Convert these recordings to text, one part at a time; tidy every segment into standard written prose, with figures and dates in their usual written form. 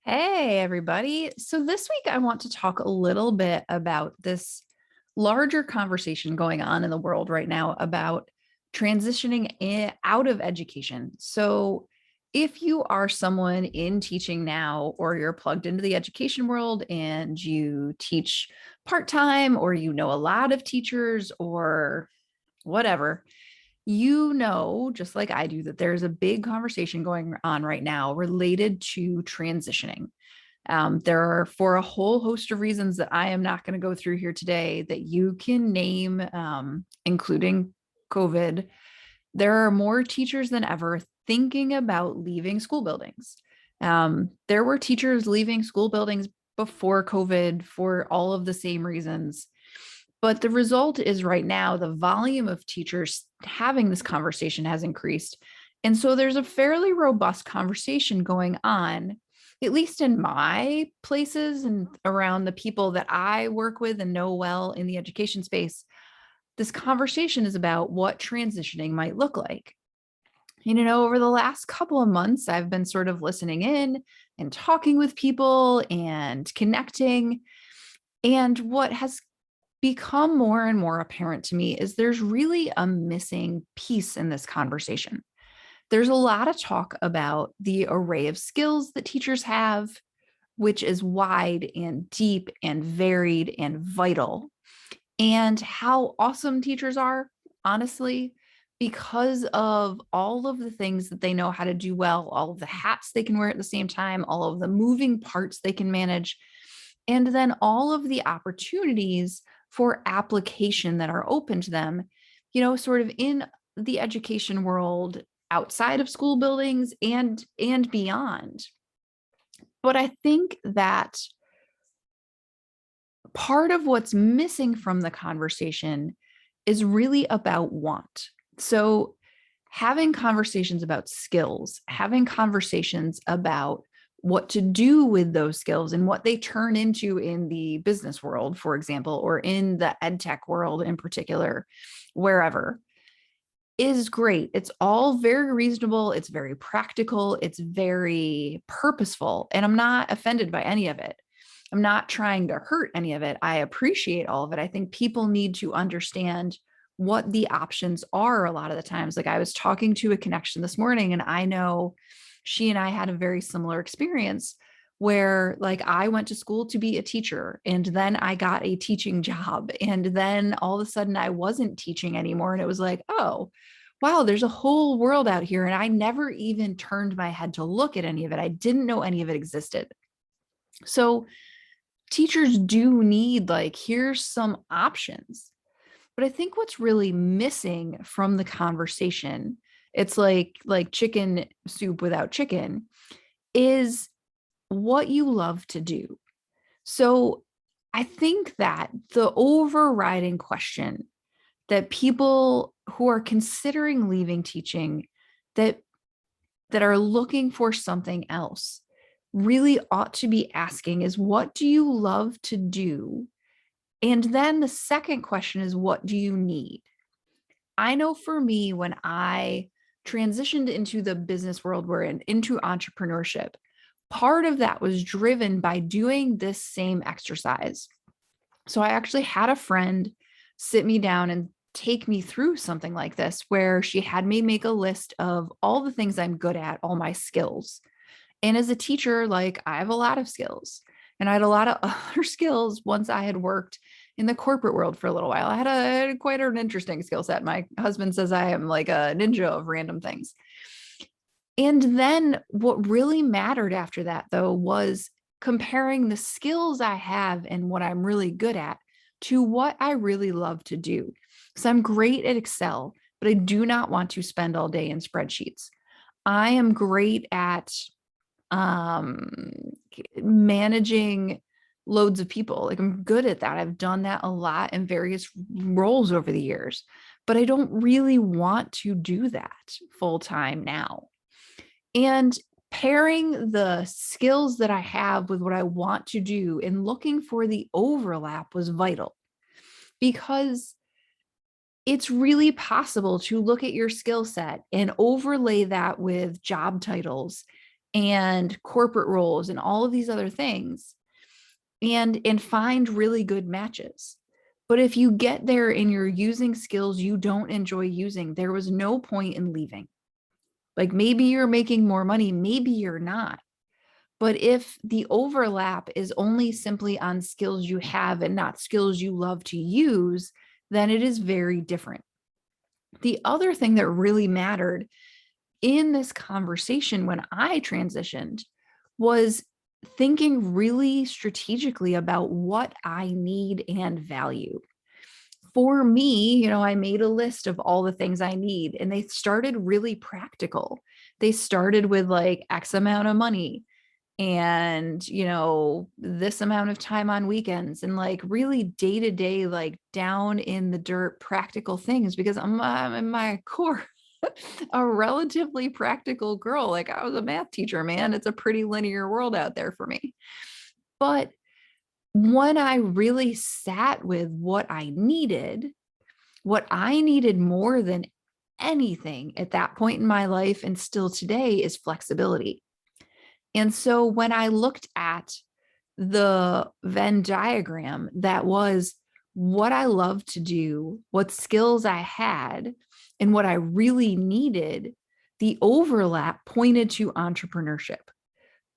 Hey, everybody. So, this week I want to talk a little bit about this larger conversation going on in the world right now about transitioning out of education. So, if you are someone in teaching now, or you're plugged into the education world and you teach part time, or you know a lot of teachers, or whatever, you know, just like I do, that there's a big conversation going on right now related to transitioning. There are, for a whole host of reasons that I am not going to go through here today, that you can name, including COVID. There are more teachers than ever thinking about leaving school buildings. There were teachers leaving school buildings before COVID for all of the same reasons. But the result is right now, the volume of teachers having this conversation has increased. And so there's a fairly robust conversation going on, at least in my places and around the people that I work with and know well in the education space. This conversation is about what transitioning might look like. Over the last couple of months, I've been sort of listening in and talking with people and connecting. And what has become more and more apparent to me is there's really a missing piece in this conversation. There's a lot of talk about the array of skills that teachers have, which is wide and deep and varied and vital, and how awesome teachers are, honestly, because of all of the things that they know how to do well, all of the hats they can wear at the same time, all of the moving parts they can manage, and then all of the opportunities for application that are open to them, sort of in the education world, outside of school buildings and beyond. But I think that part of what's missing from the conversation is really about want. So, having conversations about skills, having conversations about what to do with those skills and what they turn into in the business world, for example, or in the ed tech world in particular, wherever, is great. It's all very reasonable. It's very practical. It's very purposeful. And I'm not offended by any of it. I'm not trying to hurt any of it. I appreciate all of it. I think people need to understand what the options are a lot of the times. Like, I was talking to a connection this morning, and I know she and I had a very similar experience where, like, I went to school to be a teacher, and then I got a teaching job, and then all of a sudden I wasn't teaching anymore. And it was like, oh, wow, there's a whole world out here. And I never even turned my head to look at any of it. I didn't know any of it existed. So teachers do need, like, here's some options. But I think what's really missing from the conversation, it's like chicken soup without chicken, is what you love to do. So I think that the overriding question that people who are considering leaving teaching, that that are looking for something else, really ought to be asking is, what do you love to do? And then the second question is, what do you need? I know for me, when I transitioned into the business world we're in, into entrepreneurship, part of that was driven by doing this same exercise. So I actually had a friend sit me down and take me through something like this, where she had me make a list of all the things I'm good at, all my skills. And as a teacher, like, I have a lot of skills, and I had a lot of other skills once I had worked in the corporate world for a little while. I had quite an interesting skill set. My husband says I am like a ninja of random things. And then what really mattered after that, though, was comparing the skills I have and what I'm really good at to what I really love to do. So I'm great at Excel, but I do not want to spend all day in spreadsheets. I am great at um, managing loads of people. Like, I'm good at that. I've done that a lot in various roles over the years, but I don't really want to do that full time now. And pairing the skills that I have with what I want to do and looking for the overlap was vital, because it's really possible to look at your skill set and overlay that with job titles and corporate roles and all of these other things, and find really good matches. But if you get there and you're using skills you don't enjoy using, there was no point in leaving. Like maybe you're making more money, maybe you're not. But if the overlap is only simply on skills you have and not skills you love to use, then it is very different. The other thing that really mattered in this conversation when I transitioned was thinking really strategically about what I need and value. For me, I made a list of all the things I need, and they started really practical. They started with like X amount of money and, this amount of time on weekends, and like really day to day, like down in the dirt, practical things, because I'm in my core a relatively practical girl. Like I was a math teacher, man. It's a pretty linear world out there for me. But when I really sat with what I needed more than anything at that point in my life and still today is flexibility. And so when I looked at the Venn diagram, that was what I loved to do, what skills I had, and what I really needed, the overlap pointed to entrepreneurship.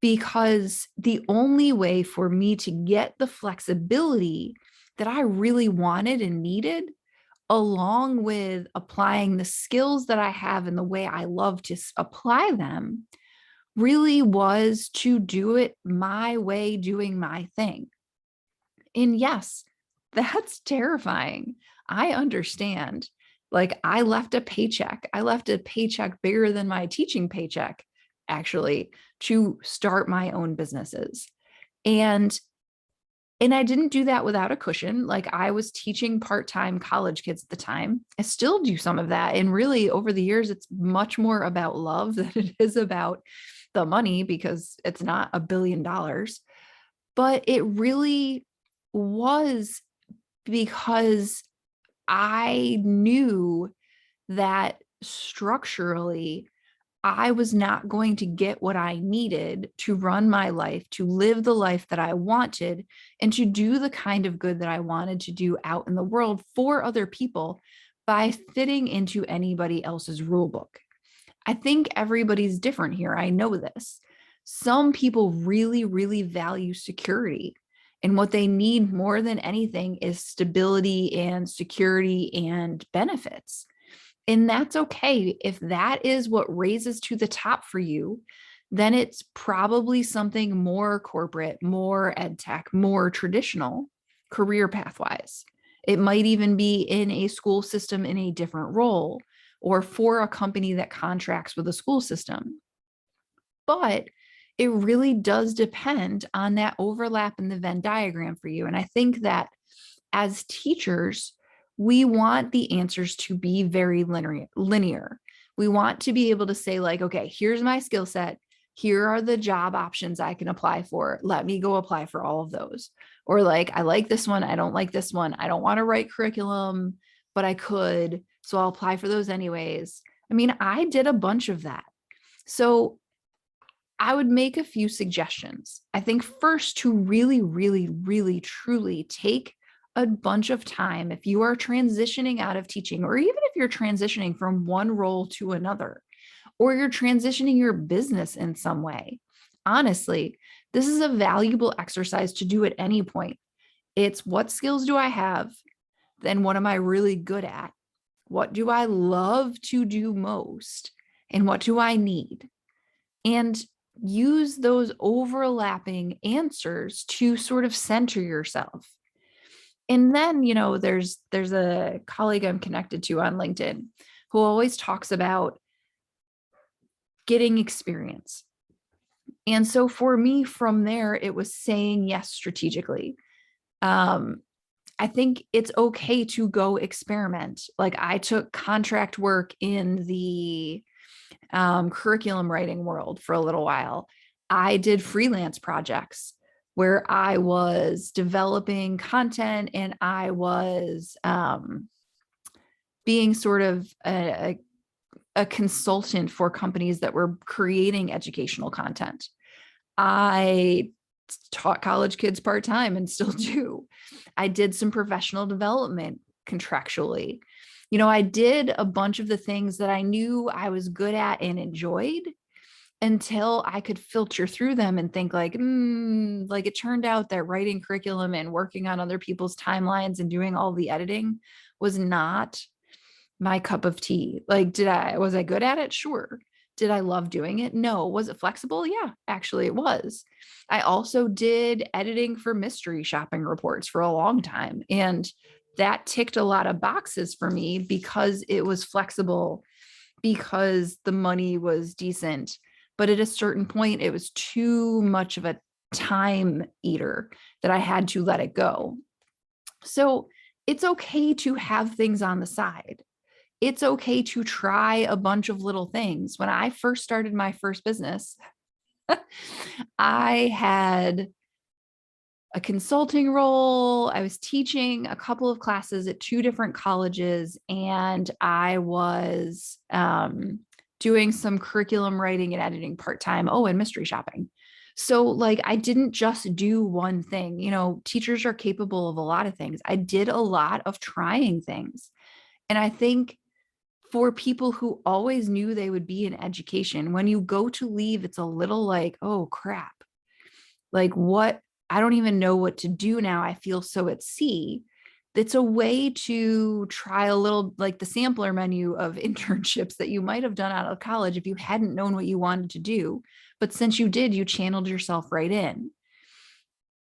Because the only way for me to get the flexibility that I really wanted and needed, along with applying the skills that I have and the way I love to apply them, really was to do it my way, doing my thing. And yes, that's terrifying. I understand. Like I left a paycheck. I left a paycheck bigger than my teaching paycheck, actually, to start my own businesses. And I didn't do that without a cushion. Like I was teaching part-time college kids at the time. I still do some of that. And really over the years, it's much more about love than it is about the money, because it's not $1 billion. But it really was because I knew that structurally I was not going to get what I needed to run my life, to live the life that I wanted, and to do the kind of good that I wanted to do out in the world for other people by fitting into anybody else's rule book. I think everybody's different here. I know this. Some people really, really value security. And what they need more than anything is stability and security and benefits. And that's okay. If that is what raises to the top for you, then it's probably something more corporate, more ed tech, more traditional career pathwise. It might even be in a school system in a different role, or for a company that contracts with a school system. But it really does depend on that overlap in the Venn diagram for you. And I think that as teachers, we want the answers to be very linear. We want to be able to say like, okay, here's my skill set. Here are the job options I can apply for. Let me go apply for all of those. Or like, I like this one. I don't like this one. I don't want to write curriculum, but I could. So I'll apply for those anyways. I mean, I did a bunch of that. So I would make a few suggestions. I think first, to really, really, really, truly take a bunch of time if you are transitioning out of teaching, or even if you're transitioning from one role to another, or you're transitioning your business in some way. Honestly, this is a valuable exercise to do at any point. It's what skills do I have? Then what am I really good at? What do I love to do most? And what do I need? And use those overlapping answers to sort of center yourself. And then, there's a colleague I'm connected to on LinkedIn who always talks about getting experience. And so for me, from there, it was saying yes strategically. I think it's okay to go experiment. Like I took contract work in the curriculum writing world for a little while. I did freelance projects where I was developing content and I was being sort of a consultant for companies that were creating educational content. I taught college kids part-time and still do. I did some professional development contractually. I did a bunch of the things that I knew I was good at and enjoyed until I could filter through them and think like it turned out that writing curriculum and working on other people's timelines and doing all the editing was not my cup of tea. Like, was I good at it? Sure. Did I love doing it? No. Was it flexible? Yeah, actually it was. I also did editing for mystery shopping reports for a long time. And that ticked a lot of boxes for me because it was flexible, because the money was decent. But at a certain point, it was too much of a time eater that I had to let it go. So it's okay to have things on the side. It's okay to try a bunch of little things. When I first started my first business, I had a consulting role. I was teaching a couple of classes at two different colleges, and I was doing some curriculum writing and editing part-time. Oh, and mystery shopping. So like, I didn't just do one thing. Teachers are capable of a lot of things. I did a lot of trying things. And I think for people who always knew they would be in education, when you go to leave, it's a little like, oh crap. Like, what? I don't even know what to do now. I feel so at sea. It's a way to try a little, like the sampler menu of internships that you might have done out of college if you hadn't known what you wanted to do. But since you did, you channeled yourself right in.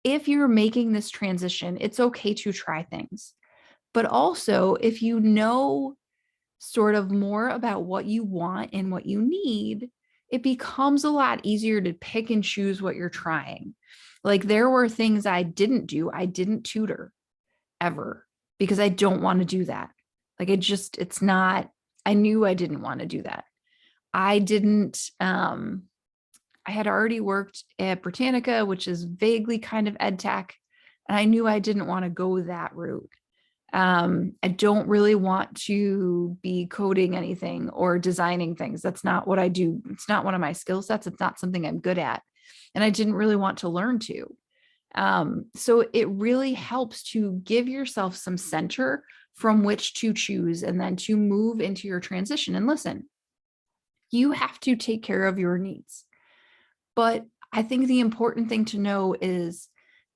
If you're making this transition, it's okay to try things. But also, if you know sort of more about what you want and what you need, it becomes a lot easier to pick and choose what you're trying. Like, there were things I didn't do. I didn't tutor ever because I don't want to do that. Like, it's not, I knew I didn't want to do that. I didn't, I had already worked at Britannica, which is vaguely kind of ed tech, and I knew I didn't want to go that route. I don't really want to be coding anything or designing things. That's not what I do. It's not one of my skill sets. It's not something I'm good at. And I didn't really want to learn to. So it really helps to give yourself some center from which to choose and then to move into your transition. And listen, you have to take care of your needs. But I think the important thing to know is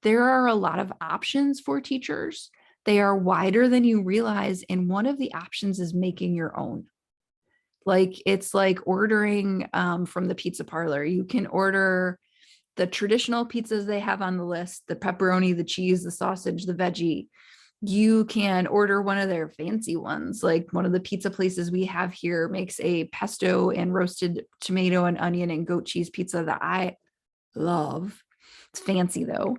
there are a lot of options for teachers. They are wider than you realize. And one of the options is making your own. Like, it's like ordering from the pizza parlor. You can order the traditional pizzas they have on the list, the pepperoni, the cheese, the sausage, the veggie. You can order one of their fancy ones. Like, one of the pizza places we have here makes a pesto and roasted tomato and onion and goat cheese pizza that I love. It's fancy though.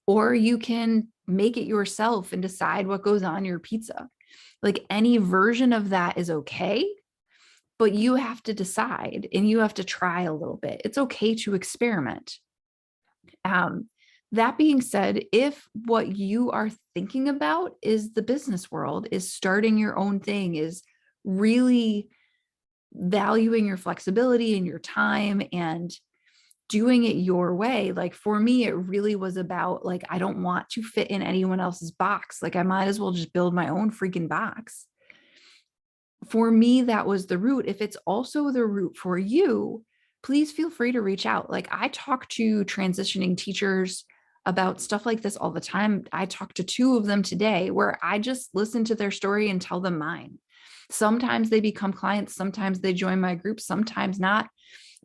Or you can make it yourself and decide what goes on your pizza. Like, any version of that is okay, but you have to decide and you have to try a little bit. It's okay to experiment. That being said, if what you are thinking about is the business world, is starting your own thing, is really valuing your flexibility and your time and doing it your way. Like, for me, it really was about, like, I don't want to fit in anyone else's box. Like, I might as well just build my own freaking box. For me, that was the route. If it's also the route for you, please feel free to reach out. Like, I talk to transitioning teachers about stuff like this all the time. I talked to two of them today where I just listen to their story and tell them mine. Sometimes they become clients, sometimes they join my group, sometimes not.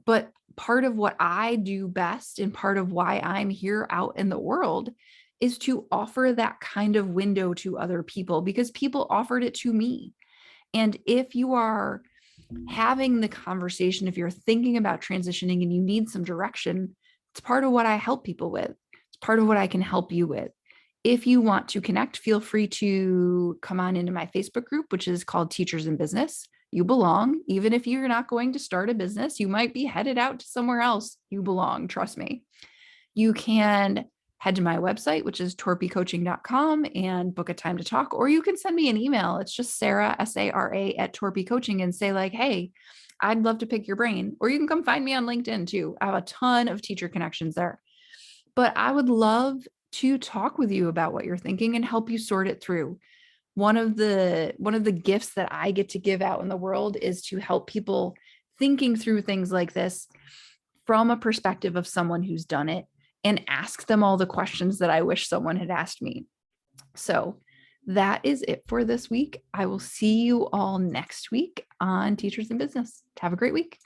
But part of what I do best and part of why I'm here out in the world is to offer that kind of window to other people, because people offered it to me. And if you are having the conversation, if you're thinking about transitioning and you need some direction, it's part of what I help people with. It's part of what I can help you with. If you want to connect, feel free to come on into my Facebook group, which is called Teachers in Business. You belong. Even if you're not going to start a business, you might be headed out to somewhere else. You belong. Trust me. You can head to my website, which is torpycoaching.com, and book a time to talk. Or you can send me an email. It's just Sarah, SARA at Torpy Coaching, and say like, hey, I'd love to pick your brain. Or you can come find me on LinkedIn too. I have a ton of teacher connections there. But I would love to talk with you about what you're thinking and help you sort it through. One of the gifts that I get to give out in the world is to help people thinking through things like this from a perspective of someone who's done it, and ask them all the questions that I wish someone had asked me. So that is it for this week. I will see you all next week on Teachers in Business. Have a great week.